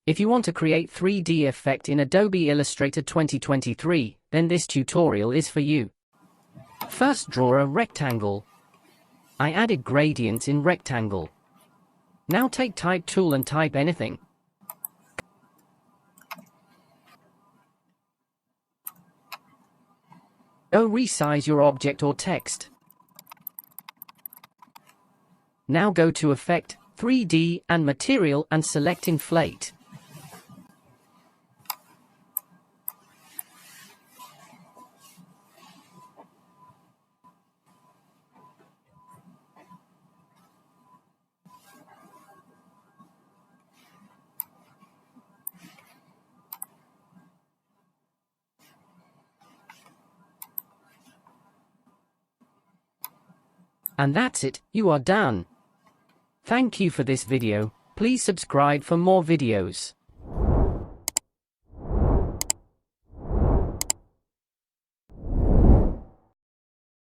If you want to create 3D effect in Adobe Illustrator 2023, then this tutorial is for you. First, draw a rectangle. I added gradients in rectangle. Now take type tool and type anything. Go resize your object or text. Now go to Effect, 3D and Material and select Inflate. And that's it, you are done. Thank you for this video. Please subscribe for more videos.